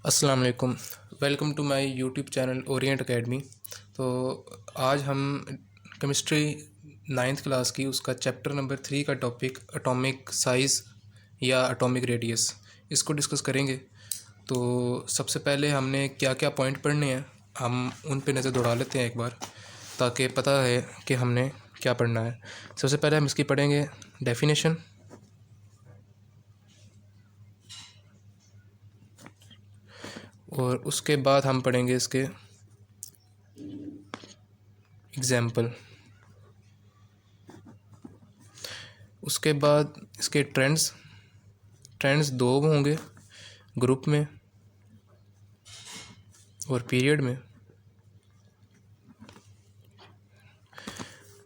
अस्सलाम वालेकुम। Welcome to my YouTube channel Orient academy. तो आज हम केमिस्ट्री नाइन्थ क्लास की उसका चैप्टर नंबर 3 का टॉपिक एटॉमिक साइज़ या एटॉमिक रेडियस इसको डिस्कस करेंगे। तो सबसे पहले हमने क्या क्या पॉइंट पढ़ने हैं, हम उन पे नज़र दौड़ा लेते हैं एक बार, ताकि पता है कि हमने क्या पढ़ना है। सबसे पहले हम इसकी पढ़ेंगे डेफिनेशन, और उसके बाद हम पढ़ेंगे इसके एग्ज़ाम्पल। उसके बाद इसके ट्रेंड्स दो होंगे, ग्रुप में और पीरियड में।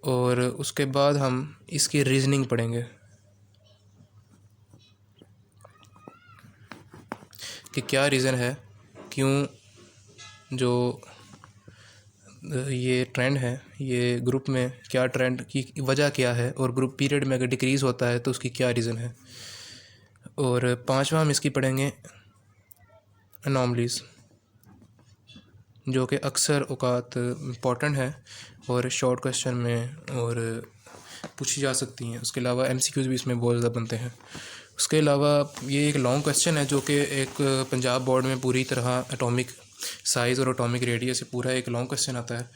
और उसके बाद हम इसकी रीज़निंग पढ़ेंगे कि क्या रीज़न है, क्यों जो ये ट्रेंड है, ये ग्रुप में क्या ट्रेंड की वजह क्या है, और ग्रुप पीरियड में अगर डिक्रीज़ होता है तो उसकी क्या रीज़न है। और पांचवा हम इसकी पढ़ेंगे अनोमलीज़, जो कि अक्सर औकात इम्पॉर्टेंट है और शॉर्ट क्वेश्चन में और पूछी जा सकती हैं। उसके अलावा एमसीक्यूज़ भी इसमें बहुत ज़्यादा बनते हैं। उसके अलावा ये एक लॉन्ग क्वेश्चन है जो कि एक पंजाब बोर्ड में पूरी तरह एटॉमिक साइज़ और एटॉमिक रेडियस से पूरा एक लॉन्ग क्वेश्चन आता है।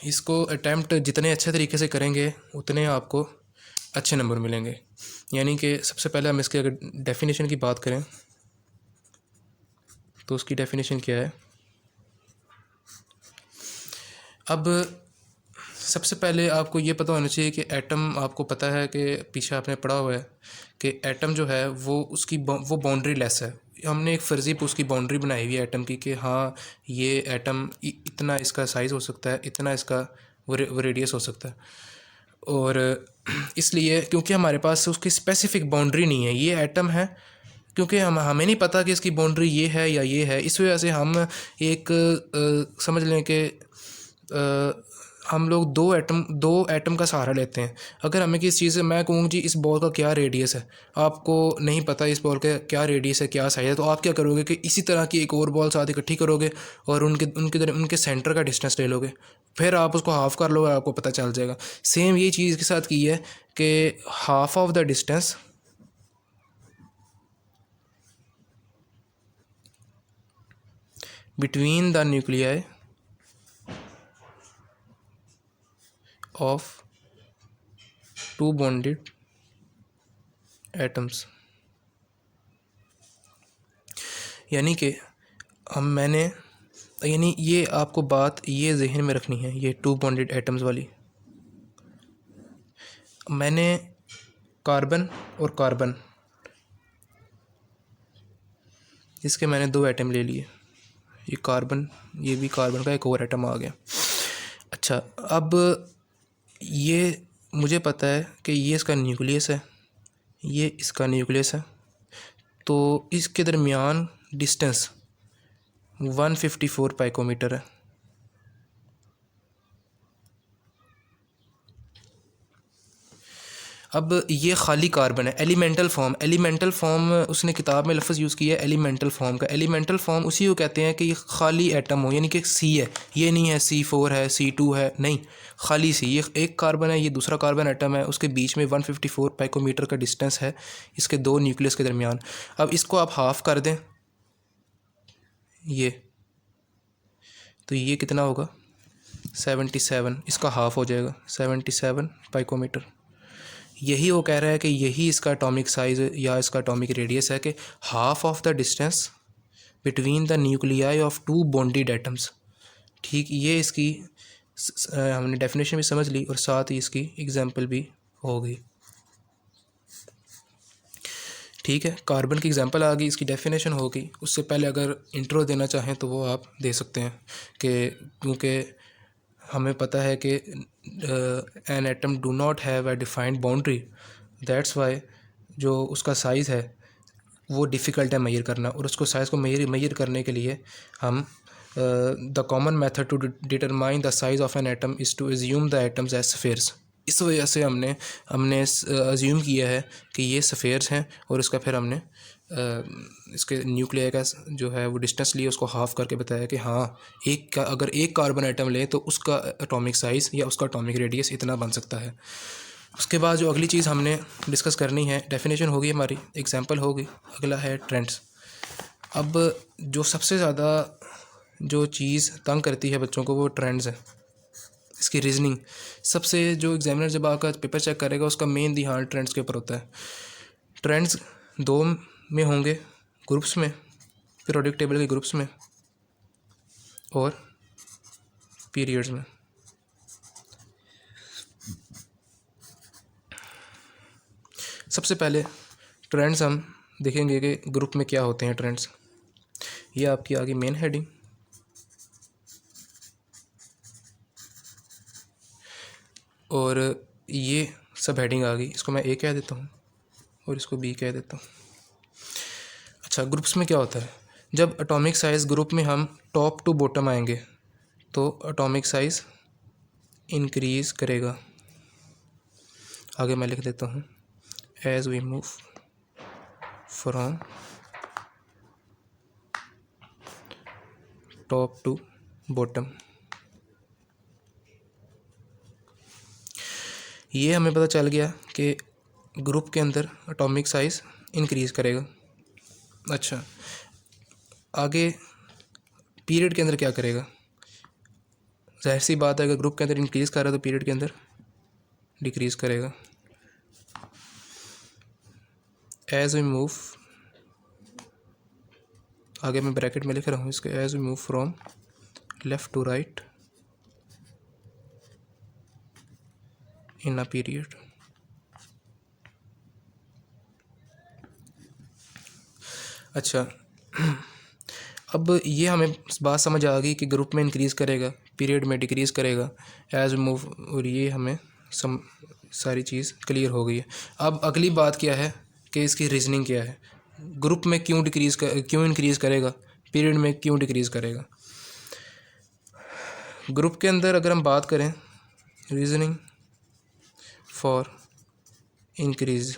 इसको अटैम्प्ट जितने अच्छे तरीके से करेंगे उतने आपको अच्छे नंबर मिलेंगे। यानी कि सबसे पहले हम इसके अगर डेफिनेशन की बात करें तो उसकी डेफिनेशन क्या है। अब सबसे पहले आपको ये पता होना चाहिए कि एटम, आपको पता है कि पीछे आपने पढ़ा हुआ है कि एटम जो है वो उसकी वो बाउंड्री लेस है। हमने एक फ़र्ज़ी उसकी बाउंड्री बनाई हुई है एटम की कि हाँ ये एटम इतना इसका साइज़ हो सकता है, इतना इसका वो रेडियस हो सकता है। और इसलिए क्योंकि हमारे पास उसकी स्पेसिफ़िक बाउंड्री नहीं है, ये एटम है, क्योंकि हमें नहीं पता कि इसकी बाउंड्री ये है या ये है, इस वजह से हम एक समझ लें कि हम लोग दो एटम का सहारा लेते हैं। अगर हमें किसी चीज़ से, मैं कहूँ जी इस बॉल का क्या रेडियस है, आपको नहीं पता इस बॉल का क्या रेडियस है, क्या साइज़ है, तो आप क्या करोगे कि इसी तरह की एक और बॉल साथ इकट्ठी करोगे और उनके सेंटर का डिस्टेंस ले लोगे, फिर आप उसको हाफ़ कर लोगे, आपको पता चल जाएगा। सेम ये चीज़ के साथ की है कि half of the distance between the nuclei of two bonded atoms। यानी कि यानी ये आपको बात ये जहन में रखनी है, ये टू बॉन्डेड एटम्स वाली। मैंने कार्बन और कार्बन, इसके मैंने दो एटम ले लिए, ये कार्बन, ये भी कार्बन का एक और एटम आ गया। अच्छा, अब ये मुझे पता है कि ये इसका न्यूक्लियस है, ये इसका न्यूक्लियस है, तो इसके दरमियान डिस्टेंस 154 पाइकोमीटर है। अब ये खाली कार्बन है, एलिमेंटल फॉर्म उसने किताब में लफ्ज़ यूज़ किया है एलिमेंटल फॉर्म का। एलिमेंटल फॉर्म उसी को कहते हैं कि ये खाली एटम हो, यानी कि सी है, ये नहीं है C4 है, C2 है, नहीं, खाली सी। ये एक कार्बन है, ये दूसरा कार्बन एटम है, उसके बीच में 154 पाइकोमीटर का डिस्टेंस है इसके दो न्यूक्लियस के दरमियान। अब इसको आप हाफ़ कर दें, ये तो ये कितना होगा 77, इसका हाफ़ हो जाएगा 77 पाइकोमीटर। यही वो कह रहा है कि यही इसका एटॉमिक साइज़ या इसका एटॉमिक रेडियस है कि half of the distance between the nuclei of two bonded atoms. ठीक, ये इसकी हमने डेफिनेशन भी समझ ली और साथ ही इसकी एग्जांपल भी हो गई। ठीक है, कार्बन की एग्जांपल आ गई, इसकी डेफिनेशन हो गई। उससे पहले अगर इंट्रो देना चाहें तो वो आप दे सकते हैं कि क्योंकि हमें पता है कि an atom do not have a defined boundary, that's why जो उसका साइज़ है वो डिफ़िकल्ट है मेजर करना, और उसको साइज़ को मेजर करने के लिए हम the common method to determine the size of an atom is to assume the atoms as spheres. इस वजह से हमने अज्यूम किया है कि ये स्फेयर्स हैं और इसका फिर हमने इसके न्यूक्लियर का जो है वो डिस्टेंस लिए, उसको हाफ करके बताया कि हाँ अगर एक कार्बन आइटम लें तो उसका एटॉमिक साइज़ या उसका एटॉमिक रेडियस इतना बन सकता है। उसके बाद जो अगली चीज़ हमने डिस्कस करनी है, डेफिनेशन होगी हमारी, एग्जांपल होगी, अगला है ट्रेंड्स। अब जो सबसे ज़्यादा जो चीज़ तंग करती है बच्चों को वो ट्रेंड्स है, इसकी रीजनिंग। सबसे जो एग्जामिनर जब आपका पेपर चेक करेगा उसका मेन ध्यान ट्रेंड्स के ऊपर होता है। ट्रेंड्स दो में होंगे, ग्रुप्स में, पीरियोडिक टेबल के ग्रुप्स में और पीरियड्स में। सबसे पहले ट्रेंड्स हम देखेंगे कि ग्रुप में क्या होते हैं ट्रेंड्स। ये आपकी आगे मेन हेडिंग, और ये सब हेडिंग आ गई, इसको मैं ए कह देता हूँ और इसको बी कह देता हूँ। अच्छा, ग्रुप्स में क्या होता है, जब एटॉमिक साइज़ ग्रुप में हम टॉप टू बॉटम आएंगे तो एटॉमिक साइज़ इंक्रीज़ करेगा। आगे मैं लिख देता हूँ, as we move from top to bottom. ये हमें पता चल गया कि ग्रुप के अंदर एटॉमिक साइज़ इंक्रीज़ करेगा। अच्छा, आगे पीरियड के अंदर क्या करेगा, जाहिर सी बात है अगर ग्रुप के अंदर इंक्रीज़ कर रहा है तो पीरियड के अंदर डिक्रीज़ करेगा। एज वी मूव, आगे मैं ब्रैकेट में लिख रहा हूँ इसके, as we move from left to right in a period. अच्छा, अब ये हमें बात समझ आ गई कि ग्रुप में इंक्रीज़ करेगा, पीरियड में डिक्रीज़ करेगा, एज मूव, और ये हमें सारी चीज़ क्लियर हो गई है। अब अगली बात क्या है कि इसकी रीजनिंग क्या है, ग्रुप में क्यों क्यों इंक्रीज़ करेगा, पीरियड में क्यों डिक्रीज़ करेगा। ग्रुप के अंदर अगर हम बात करें, reasoning for increase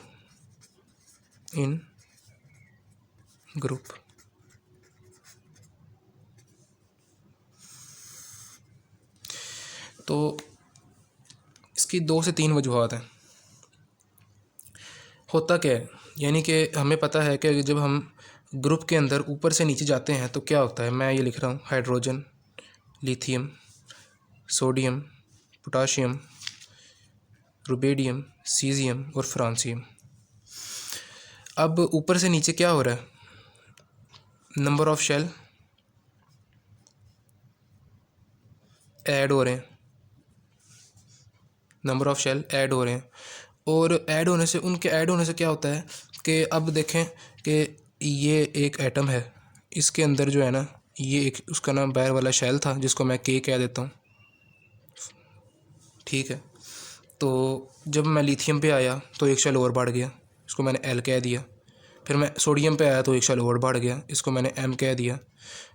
in group, तो इसकी 2 से 3 वजूहात हैं। होता क्या है, यानी कि हमें पता है कि जब हम ग्रुप के अंदर ऊपर से नीचे जाते हैं तो क्या होता है, मैं ये लिख रहा हूँ, hydrogen, lithium, sodium, potassium, rubidium, caesium और फ्रांसियम। अब ऊपर से नीचे क्या हो रहा है, नंबर ऑफ शेल ऐड हो रहे हैं, नंबर ऑफ शेल ऐड हो रहे हैं, और ऐड होने से, उनके ऐड होने से क्या होता है कि अब देखें कि ये एक एटम है, इसके अंदर जो है ना, ये एक उसका नाम बाहर वाला शेल था जिसको मैं के कह देता हूँ, ठीक है। तो जब मैं लिथियम पे आया तो एक शेल और बढ़ गया, इसको मैंने एल कह दिया। फिर मैं सोडियम पे आया तो एक शेल और बढ़ गया, इसको मैंने एम कह दिया,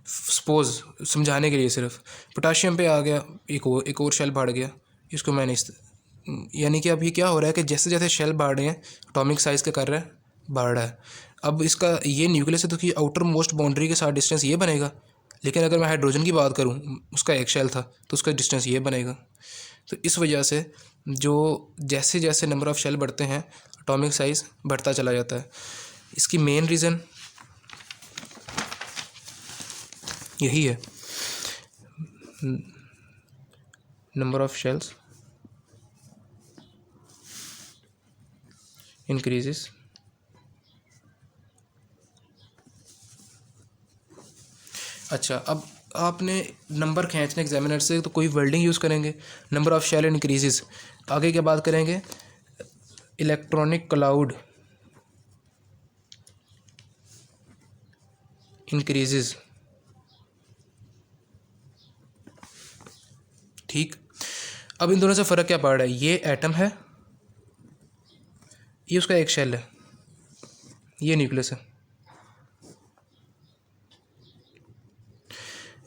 सपोज़ समझाने के लिए सिर्फ। पोटाशियम पे आ गया, एक और शेल बढ़ गया, इसको मैंने यानी कि अब ये क्या हो रहा है कि जैसे जैसे शेल बढ़ रहे हैं एटॉमिक साइज़ क्या कर रहा है, बढ़ रहा है। अब इसका ये न्यूक्लियस है तो कि आउटर मोस्ट बाउंड्री के साथ डिस्टेंस ये बनेगा, लेकिन अगर मैं हाइड्रोजन की बात करूँ, उसका एक शेल था तो उसका डिस्टेंस ये बनेगा। तो इस वजह से जो जैसे जैसे नंबर ऑफ़ शेल बढ़ते हैं एटॉमिक साइज़ बढ़ता चला जाता है। इसकी मेन रीज़न यही है, नंबर ऑफ़ शेल्स इंक्रीजेस अच्छा, अब आपने नंबर खींचने एग्जामिनर से तो कोई वर्डिंग यूज़ करेंगे, नंबर ऑफ़ शेल इंक्रीजेस। आगे क्या बात करेंगे, इलेक्ट्रॉनिक क्लाउड इंक्रीजेस, ठीक। अब इन दोनों से फ़र्क क्या पड़ रहा है, ये एटम है, ये उसका एक शेल है, ये न्यूक्लियस है,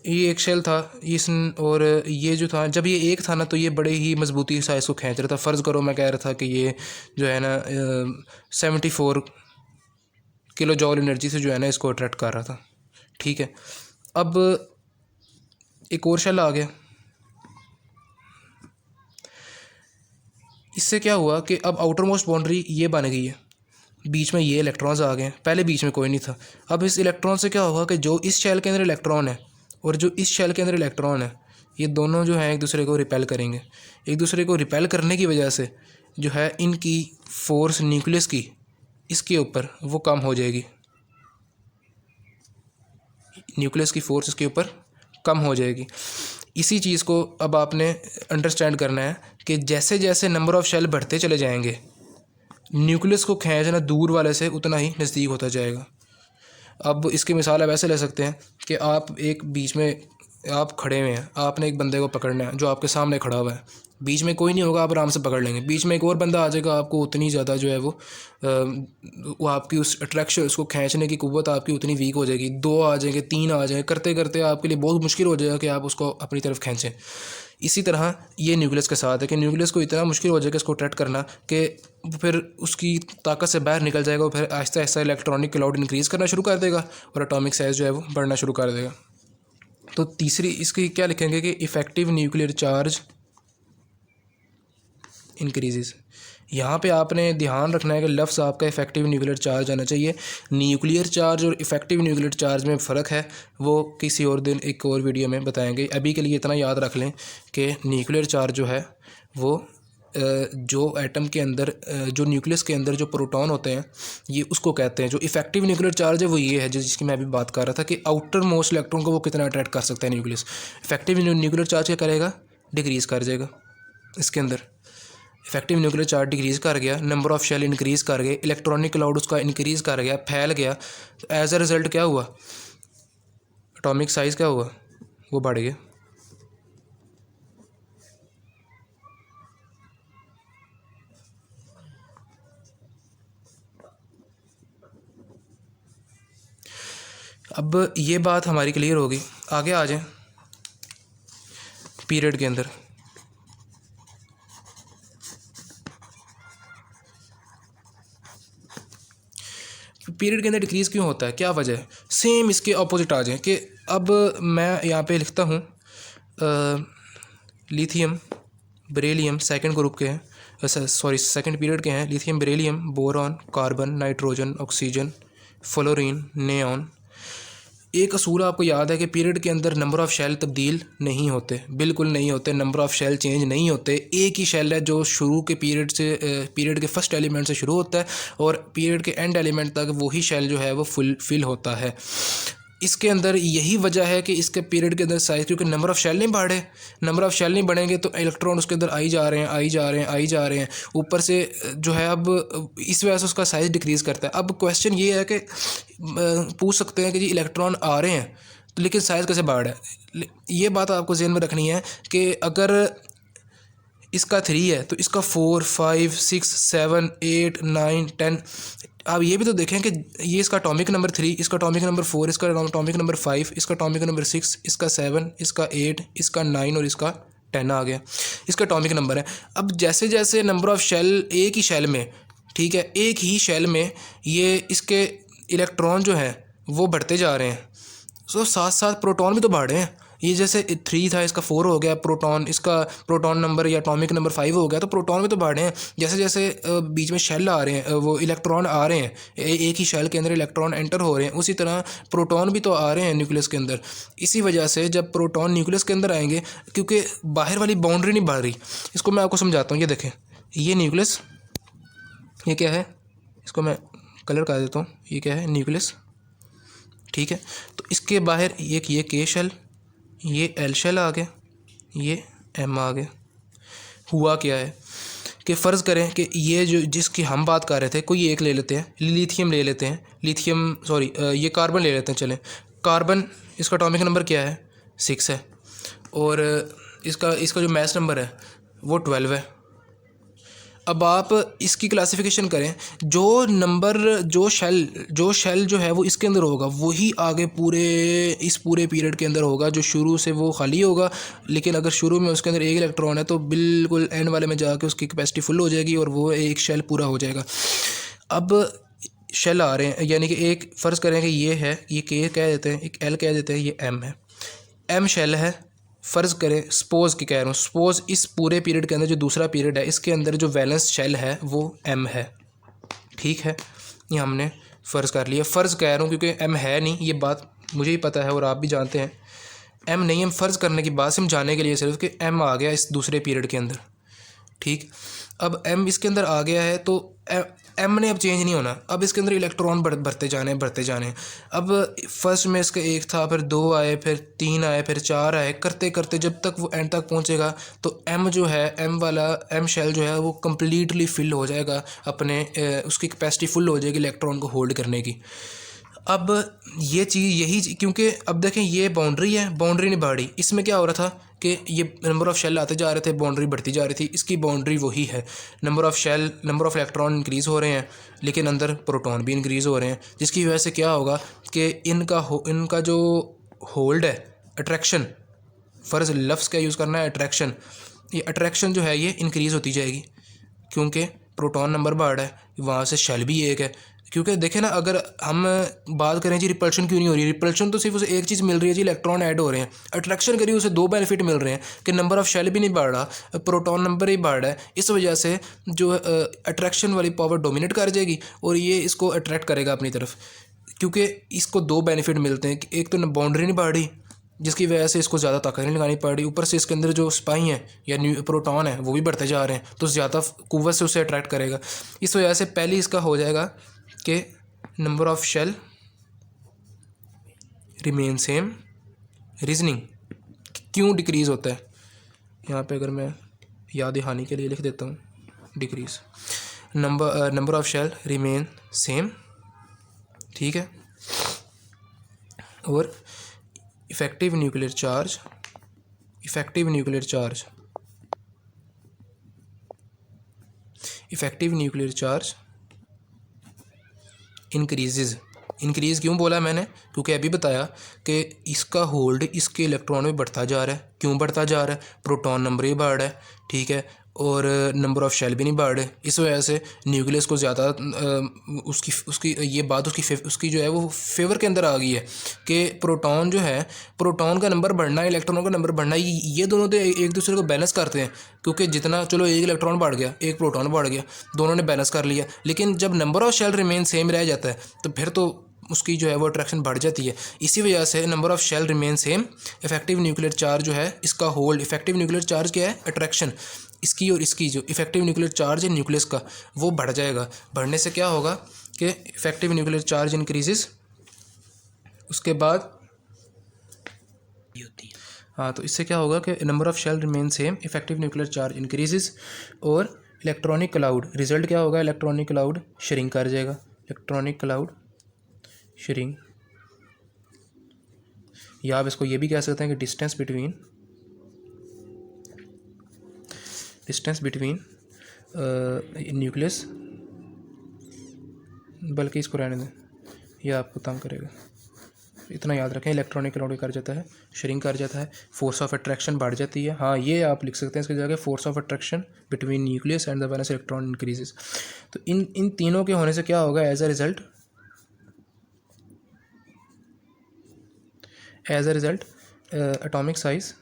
ये एक शेल था इस, और ये जो था जब ये एक था ना तो ये बड़े ही मजबूती से इसको खींच रहा था। फ़र्ज़ करो मैं कह रहा था कि ये जो है ना 74 किलो जॉल एनर्जी से जो है ना इसको अट्रैक्ट कर रहा था। ठीक है, अब एक और शेल आ गया। इससे क्या हुआ कि अब आउटर मोस्ट बाउंड्री ये बन गई है, बीच में ये इलेक्ट्रॉन्स आ गए हैं, पहले बीच में कोई नहीं था। अब इस इलेक्ट्रॉन से क्या होगा कि जो इस शेल के अंदर इलेक्ट्रॉन है और जो इस शेल के अंदर इलेक्ट्रॉन है, ये दोनों जो हैं एक दूसरे को रिपेल करेंगे। एक दूसरे को रिपेल करने की वजह से जो है इनकी फोर्स न्यूक्लियस की इसके ऊपर वो कम हो जाएगी, न्यूक्लियस की फोर्स इसके ऊपर कम हो जाएगी। इसी चीज़ को अब आपने अंडरस्टैंड करना है कि जैसे जैसे नंबर ऑफ़ शेल बढ़ते चले जाएंगे, न्यूक्लियस को खींचना दूर वाले से उतना ही नज़दीक होता जाएगा। अब इसकी मिसाल आप ऐसे ले सकते हैं कि आप एक बीच में आप खड़े हुए हैं, आपने एक बंदे को पकड़ना है जो आपके सामने खड़ा हुआ है, बीच में कोई नहीं होगा, आप आराम से पकड़ लेंगे। बीच में एक और बंदा आ जाएगा, आपको उतनी ज़्यादा जो है वो आपकी उस अट्रैक्शन, उसको खींचने की कुव्वत आपकी उतनी वीक हो जाएगी। 2 आ जाएंगे, 3 आ जाएंगे, करते करते आपके लिए बहुत मुश्किल हो जाएगा कि आप उसको अपनी तरफ खींचें। इसी तरह ये न्यूक्लियस के साथ है कि न्यूक्लियस को इतना मुश्किल हो जाएगा इसको अट्रैक्ट करना कि फिर उसकी ताकत से बाहर निकल जाएगा, फिर Aahista Aahista electronic cloud increase करना शुरू कर देगा और एटॉमिक साइज़ जो है वो बढ़ना शुरू कर देगा। तो तीसरी इसकी क्या लिखेंगे कि इफ़ेक्टिव न्यूक्लियर चार्ज इंक्रीजेस। यहाँ पे आपने ध्यान रखना है कि लफ्ज़ आपका इफ़ेक्टिव न्यूक्लियर चार्ज आना चाहिए। न्यूक्लियर चार्ज और इफ़ेक्टिव न्यूक्लियर चार्ज में फ़र्क है, वो किसी और दिन एक और वीडियो में बताएंगे। अभी के लिए इतना याद रख लें कि न्यूक्लियर चार्ज जो है वो जो एटम के अंदर जो न्यूक्लियस के अंदर जो प्रोटॉन होते हैं ये उसको कहते हैं। जो इफ़ेक्टिव न्यूक्लियर चार्ज है वो ये है जिसकी मैं अभी बात कर रहा था कि आउटर मोस्ट इलेक्ट्रॉन को वो कितना अट्रैक्ट कर सकता है न्यूक्लियस। इफ़ेक्टिव न्यूक्लियर चार्ज क्या करेगा, डिक्रीज़ कर जाएगा। इसके अंदर इफेक्टिव न्यूक्लियर चार्ज डिक्रीज़ कर गया, नंबर ऑफ़ शेल इंक्रीज़ कर गए, इलेक्ट्रॉनिक क्लाउड उसका इंक्रीज़ कर गया, फैल गया, तो एज अ रिज़ल्ट क्या हुआ, एटॉमिक साइज़ क्या हुआ, वो बढ़ गया। अब ये बात हमारी क्लियर होगी। आगे आ जाएं पीरियड के अंदर। पीरियड के अंदर डिक्रीज़ क्यों होता है, क्या वजह है? सेम इसके ऑपोजिट आ जाए कि अब मैं यहाँ पे लिखता हूँ लिथियम बेरिलियम सेकंड ग्रुप के हैं, सॉरी सेकंड पीरियड के हैं। Lithium beryllium, boron, carbon, nitrogen, oxygen, fluorine, neon. एक असूल आपको याद है कि पीरियड के अंदर नंबर ऑफ़ शेल तब्दील नहीं होते, बिल्कुल नहीं होते, नंबर ऑफ़ शेल चेंज नहीं होते। एक ही शेल है जो शुरू के पीरियड से पीरियड के फर्स्ट एलिमेंट से शुरू होता है और पीरियड के एंड एलिमेंट तक वही शेल जो है वो फिल होता है। इसके अंदर यही वजह है कि इसके पीरियड के अंदर साइज़, क्योंकि नंबर ऑफ़ शेल नहीं बढ़े, नंबर ऑफ़ शेल नहीं बढ़ेंगे तो इलेक्ट्रॉन उसके अंदर आई जा रहे हैं, आई जा रहे हैं, आई जा रहे हैं, ऊपर से जो है अब इस वजह से उसका साइज़ डिक्रीज़ करता है। अब क्वेश्चन ये है कि पूछ सकते हैं कि जी इलेक्ट्रॉन आ रहे हैं तो लेकिन साइज़ कैसे बढ़ रहा है। ये बात आपको ज़हन में रखनी है कि अगर इसका 3 है तो इसका 4, 5, 6, 7, 8, 9, 10। आप ये भी तो देखें कि ये इसका एटॉमिक नंबर 3, इसका एटॉमिक नंबर 4, इसका एटॉमिक नंबर 5, इसका एटॉमिक नंबर 6, इसका 7, इसका 8, इसका 9 और इसका 10 आ गया। इसका एटॉमिक नंबर है। अब जैसे जैसे नंबर ऑफ़ शेल एक ही शेल में, ठीक है, एक ही शेल में ये इसके इलेक्ट्रॉन जो हैं वो बढ़ते जा रहे हैं, सो साथ साथ प्रोटॉन भी तो बढ़ रहे हैं। ये जैसे 3 था, इसका 4 हो गया प्रोटॉन, इसका प्रोटॉन नंबर या एटॉमिक नंबर 5 हो गया, तो प्रोटॉन भी तो बढ़ रहे हैं। जैसे जैसे बीच में शेल आ रहे हैं, वो इलेक्ट्रॉन आ रहे हैं, एक ही शेल के अंदर इलेक्ट्रॉन एंटर हो रहे हैं, उसी तरह प्रोटॉन भी तो आ रहे हैं न्यूक्लियस के अंदर। इसी वजह से जब प्रोटॉन न्यूक्लियस के अंदर आएंगे, क्योंकि बाहर वाली बाउंड्री नहीं बढ़ रही, इसको मैं आपको समझाता हूँ। ये देखें, ये न्यूक्लियस, ये क्या है, इसको मैं कलर कर देता हूँ, ये क्या है, न्यूक्लियस, ठीक है। तो इसके बाहर एक ये के शेल, ये एल शेल आ गया, ये एम आ गया। हुआ क्या है कि फ़र्ज़ करें कि ये जो जिसकी हम बात कर रहे थे, कोई एक ले लेते हैं, लिथियम ले लेते हैं, लिथियम सॉरी ये कार्बन ले लेते हैं। चलें, कार्बन, इसका एटॉमिक नंबर क्या है, 6 है, और इसका जो मास नंबर है वो 12 है। अब आप इसकी क्लासिफिकेशन करें, जो नंबर जो शेल जो है वो इसके अंदर होगा वही आगे इस पूरे पीरियड के अंदर होगा, जो शुरू से वो खाली होगा। लेकिन अगर शुरू में उसके अंदर एक इलेक्ट्रॉन है तो बिल्कुल एंड वाले में जाके उसकी कैपेसिटी फुल हो जाएगी और वो एक शेल पूरा हो जाएगा। अब शेल आ रहे हैं, यानी कि एक फ़र्ज़ करें कि ये है, ये के कह देते हैं, एक एल कह देते हैं, ये एम है, एम शेल है। फ़र्ज़ करें, सपोज़ की कह रहा हूँ, सपोज़ इस पूरे पीरियड के अंदर जो दूसरा पीरियड है इसके अंदर जो वैलेंस शेल है वो एम है, ठीक है। ये हमने फ़र्ज़ कर लिया। फ़र्ज़ कह रहा हूँ क्योंकि एम है नहीं, ये बात मुझे ही पता है और आप भी जानते हैं। एम नहीं, हम फ़र्ज़ करने की बात समझाने के लिए सिर्फ कि एम आ गया इस दूसरे पीरियड के अंदर, ठीक। अब एम इसके अंदर आ गया है तो एम ने अब चेंज नहीं होना, अब इसके अंदर इलेक्ट्रॉन बढ़ते जाने हैं। अब फर्स्ट में इसका एक था, फिर 2 आए, फिर 3 आए, फिर 4 आए, करते करते जब तक वो एंड तक पहुंचेगा तो एम जो है, एम शेल जो है वो कम्प्लीटली फिल हो जाएगा अपने उसकी कैपेसिटी फुल हो जाएगी इलेक्ट्रॉन को होल्ड करने की। अब ये चीज़ यही क्योंकि अब देखें ये बाउंड्री है, बाउंड्री नहीं बढ़ रही। इसमें क्या हो रहा था कि ये नंबर ऑफ़ शेल आते जा रहे थे, बाउंड्री बढ़ती जा रही थी। इसकी बाउंड्री वही है, number of shell, number of electron increase हो रहे हैं लेकिन अंदर प्रोटॉन भी इंक्रीज़ हो रहे हैं, जिसकी वजह से क्या होगा कि इनका जो होल्ड है, अट्रैक्शन, फ़र्ज़ लफ्ज़ का यूज़ करना है अट्रैक्शन, ये अट्रैक्शन जो है ये इंक्रीज़ होती जाएगी क्योंकि प्रोटॉन नंबर बढ़ रहा है, वहाँ से शेल भी एक है। क्योंकि देखें ना, अगर हम बात करें जी रिपल्शन क्यों नहीं हो रही, रिपल्शन तो सिर्फ उसे एक चीज़ मिल रही है जी, इलेक्ट्रॉन ऐड हो रहे हैं। अट्रैक्शन करिए उसे 2 बेनिफिट मिल रहे हैं कि नंबर ऑफ़ शेल भी नहीं बढ़ रहा, प्रोटॉन नंबर ही बढ़ रहा है। इस वजह से जो अट्रैक्शन वाली पावर डोमिनेट कर जाएगी और ये इसको अट्रैक्ट करेगा अपनी तरफ, क्योंकि इसको 2 बेनिफिट मिलते हैं। एक तो बाउंड्री नहीं बढ़ रही जिसकी वजह से इसको ज़्यादा ताकत नहीं लगानी पड़ रही, ऊपर से इसके अंदर जो स्पाई हैं या प्रोटॉन है वो भी बढ़ते जा रहे हैं, तो ज़्यादा कुव्वत से उसे अट्रैक्ट करेगा। इस वजह से पहले इसका हो जाएगा कि number of shell remain same. Reasoning क्यों डिक्रीज़ होता है, यहाँ पे अगर मैं याद दहानी के लिए लिख देता हूँ decrease, number of shell remain same, ठीक है। और इफेक्टिव न्यूक्लियर चार्ज इंक्रीज़ क्यों बोला मैंने, क्योंकि अभी बताया कि इसका होल्ड इसके इलेक्ट्रॉन में बढ़ता जा रहा है। क्यों बढ़ता जा रहा है, प्रोटॉन नंबर ही बढ़ रहा है, ठीक है, और नंबर ऑफ़ शेल भी नहीं बढ़ रहे। इस वजह से न्यूक्लियस को ज़्यादा उसकी ये बात उसकी जो है वो फेवर के अंदर आ गई है कि प्रोटॉन जो है, प्रोटॉन का नंबर बढ़ना, इलेक्ट्रॉनों का नंबर बढ़ना, ये दोनों तो एक दूसरे को बैलेंस करते हैं। क्योंकि जितना, चलो एक इलेक्ट्रॉन बढ़ गया, एक प्रोटॉन बढ़ गया, दोनों ने बैलेंस कर लिया, लेकिन जब number of shell remain same रह जाता है तो फिर तो उसकी जो है वो अट्रैक्शन बढ़ जाती है। इसी वजह से number of shell remain same, effective nuclear charge जो है इसका होल्ड, इफेक्टिव न्यूक्लियर चार्ज क्या है, अट्रैक्शन, इसकी और इसकी जो इफेक्टिव न्यूक्लियर चार्ज है न्यूक्लियस का वो बढ़ जाएगा। बढ़ने से क्या होगा कि इफेक्टिव न्यूक्लियर चार्ज इंक्रीजेस, उसके बाद हाँ, तो इससे क्या होगा कि number of shell remain same, effective nuclear charge increases, और इलेक्ट्रॉनिक क्लाउड, रिजल्ट क्या होगा, इलेक्ट्रॉनिक क्लाउड श्रिंक कर जाएगा, इलेक्ट्रॉनिक क्लाउड श्रिंक। या आप इसको ये भी कह सकते हैं कि डिस्टेंस बिटवीन न्यूक्लियस, बल्कि इसको रहने दें, यह आपको तंग करेगा। इतना याद रखें, इलेक्ट्रॉनिक क्लाउड कर जाता है, श्रिंक कर जाता है, फोर्स ऑफ अट्रैक्शन बढ़ जाती है। हाँ, ये आप लिख सकते हैं इसकी जगह, force of attraction between nucleus and the valence electron increases. तो इन तीनों के होने से क्या होगा, as a result atomic size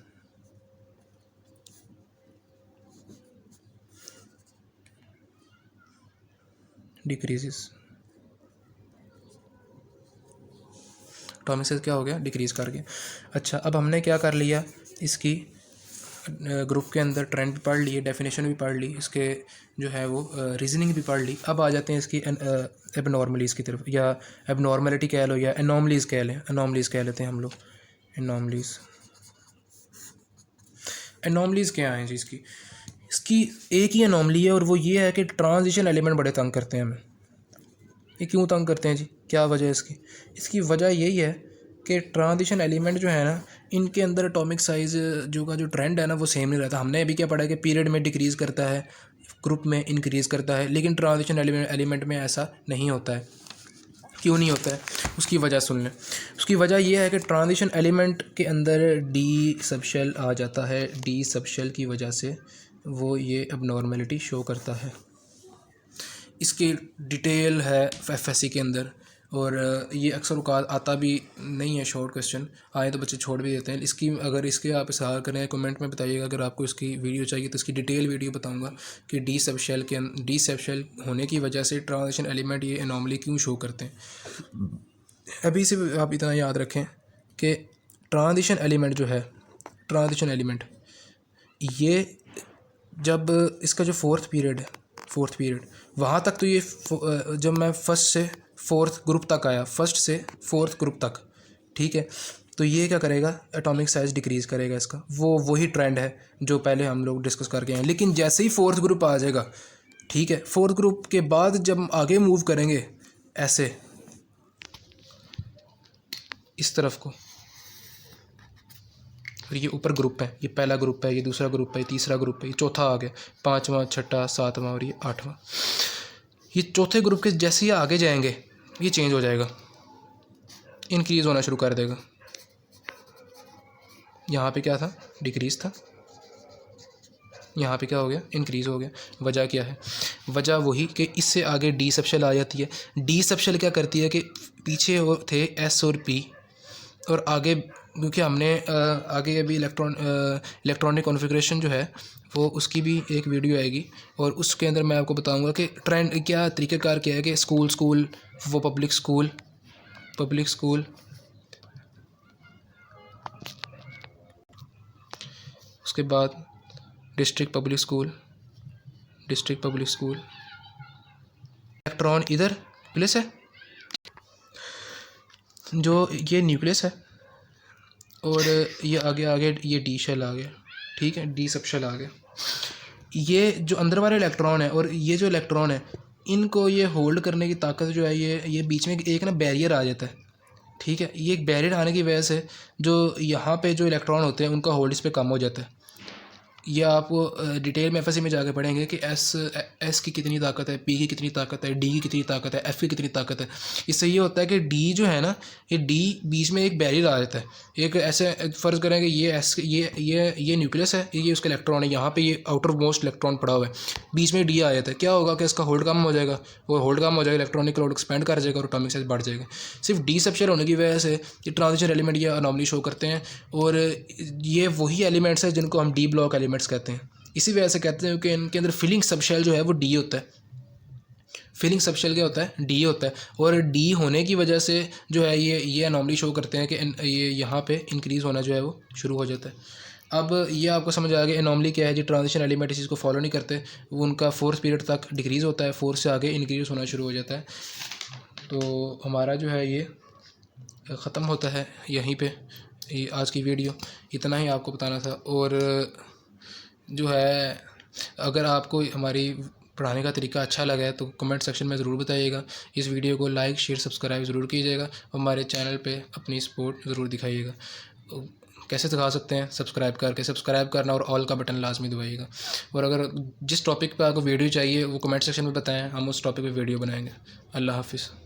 decreases. Atomic size क्या हो गया, डिक्रीज़ कर गया। अच्छा, अब हमने क्या कर लिया, इसकी ग्रुप के अंदर ट्रेंड भी पढ़ लिए, डेफिनेशन भी पढ़ ली, इसके जो है वो रीजनिंग भी पढ़ ली। अब आ जाते हैं इसकी एबनॉर्मलीज़ की तरफ, या एबनॉर्मलिटी कह लो या एनॉमलीज़ कह लें, एनॉमलीज़ कह लेते हैं हम लोग। एनॉमलीज़ क्या हैं जी, इसकी एक ही एनॉमली है और वो ये है कि ट्रांजिशन एलिमेंट बड़े तंग करते हैं हमें। ये क्यों तंग करते हैं जी, क्या वजह है इसकी वजह यही है कि ट्रांजिशन एलिमेंट जो है ना, इनके अंदर एटॉमिक साइज़ जो ट्रेंड है ना वो सेम नहीं रहता। हमने अभी क्या पढ़ा है कि पीरियड में डिक्रीज़ करता है, ग्रुप में इंक्रीज़ करता है, लेकिन ट्रांजिशन एलिमेंट में ऐसा नहीं होता है। क्यों नहीं होता है, उसकी वजह सुन लें। उसकी वजह यह है कि ट्रांजिशन एलिमेंट के अंदर डी सबशेल आ जाता है, डी सबशेल की वजह से वो ये एबनॉर्मलिटी शो करता है। इसकी डिटेल है एफएससी के अंदर, और ये अक्सर औक़ात आता भी नहीं है शॉर्ट क्वेश्चन, आए तो बच्चे छोड़ भी देते हैं। इसकी अगर इसके आप इज़हार करें कमेंट में बताइएगा। अगर आपको इसकी वीडियो चाहिए तो इसकी डिटेल वीडियो बताऊंगा कि डी सब शेल होने की वजह से ट्रांजिशन एलिमेंट ये एनॉमली क्यों शो करते हैं। अभी से आप इतना याद रखें कि ट्रांजिशन एलिमेंट जो है, ट्रांजिशन एलिमेंट ये जब इसका जो फोर्थ पीरियड वहाँ तक तो ये जब मैं फर्स्ट से फोर्थ ग्रुप तक आया, फर्स्ट से फोर्थ ग्रुप तक, ठीक है, तो ये क्या करेगा, एटॉमिक साइज़ डिक्रीज़ करेगा इसका। वही ट्रेंड है जो पहले हम लोग डिस्कस करके आए। लेकिन जैसे ही फोर्थ ग्रुप आ जाएगा, ठीक है, फोर्थ ग्रुप के बाद जब आगे मूव करेंगे ऐसे इस तरफ को, और ये ऊपर ग्रुप है, ये पहला ग्रुप है, ये दूसरा ग्रुप है, ये तीसरा ग्रुप है, ये चौथा आ गया, पाँचवा, छठा, सातवां और ये आठवां। ये चौथे ग्रुप के जैसे ही आगे जाएंगे ये चेंज हो जाएगा, इंक्रीज़ होना शुरू कर देगा। यहाँ पे क्या था, डिक्रीज़ था, यहाँ पे क्या हो गया, इंक्रीज़ हो गया। वजह क्या है, वजह वही कि इससे आगे डी सबशेल आ जाती है। डी सबशेल क्या करती है कि पीछे थे एस और पी, और आगे क्योंकि हमने आगे अभी इलेक्ट्रॉनिक कॉन्फ़िगरेशन जो है वो उसकी भी एक वीडियो आएगी, और उसके अंदर मैं आपको बताऊंगा कि ट्रेंड क्या, तरीक़ाकार क्या है कि स्कूल वो पब्लिक स्कूल, उसके बाद डिस्ट्रिक्ट पब्लिक स्कूल, इलेक्ट्रॉन इधर न्यूक्लियस है, जो ये न्यूक्लियस है, और ये आगे ये डी शेल आ गया, ठीक है, डी सब शेल आ गया। ये जो अंदर वाले इलेक्ट्रॉन है और ये जो इलेक्ट्रॉन है, इनको ये होल्ड करने की ताकत जो है, ये बीच में एक ना बैरियर आ जाता है, ठीक है। ये एक बैरियर आने की वजह से जो यहाँ पे जो इलेक्ट्रॉन होते हैं उनका होल्ड इस पर कम हो जाता है। ये आप डिटेल में एफएससी में जाकर पढ़ेंगे कि एस की कितनी ताकत है, पी की कितनी ताकत है, डी की कितनी ताकत है, एफ की कितनी ताकत है। इससे ये होता है कि डी जो है ना, ये डी बीच में एक बैरियर आ जाता है। एक ऐसे फ़र्ज़ करें कि ये एस ये न्यूक्लियस है, ये उसका इलेक्ट्रॉन है, यहाँ पे ये आउटर मोस्ट इलेक्ट्रॉन पड़ा हुआ है, बीच में डी आ जाता है। क्या होगा कि इसका होल्ड कम हो जाएगा, वो होल्ड कम हो जाएगा, इलेक्ट्रॉनिक लोड एक्सपेंड कर जाएगा और एटॉमिक साइज बढ़ जाएगा। सिर्फ डी सबशेल होने की वजह से ये ट्रांजिशन एलिमेंट ये अनॉमली शो करते हैं, और ये वही एलिमेंट्स हैं जिनको हम डी ब्लॉक एलिमेंट्स कहते हैं। इसी वजह से कहते हैं कि इनके अंदर फिलिंग सबशेल जो है वो डी होता है। फिलिंग सबशेल क्या होता है, डी होता है, और डी होने की वजह से जो है ये अनॉमली शो करते हैं कि ये यहाँ पे इंक्रीज़ होना जो है वो शुरू हो जाता है। अब ये आपको समझ आ गया एनॉमली क्या है। जो ट्रांजिशन एलिमेंट इस चीज़ को फॉलो नहीं करते, वो उनका फोर्थ पीरियड तक डिक्रीज़ होता है, फोर्थ से आगे इंक्रीज़ होना शुरू हो जाता है। तो हमारा जो है ये ख़त्म होता है यहीं पे, ये आज की वीडियो इतना ही आपको बताना था। और जो है अगर आपको हमारी पढ़ाने का तरीका अच्छा लगा है तो कमेंट सेक्शन में ज़रूर बताइएगा। इस वीडियो को लाइक शेयर सब्सक्राइब ज़रूर कीजिएगा, हमारे चैनल पे अपनी सपोर्ट ज़रूर दिखाइएगा। कैसे दिखा सकते हैं, सब्सक्राइब करना और ऑल का बटन लाजमी दबाइएगा। और अगर जिस टॉपिक पे आपको वीडियो चाहिए वो कमेंट सेक्शन में बताएं, हम उस टॉपिक पे वीडियो बनाएंगे। अल्लाह हाफिज़।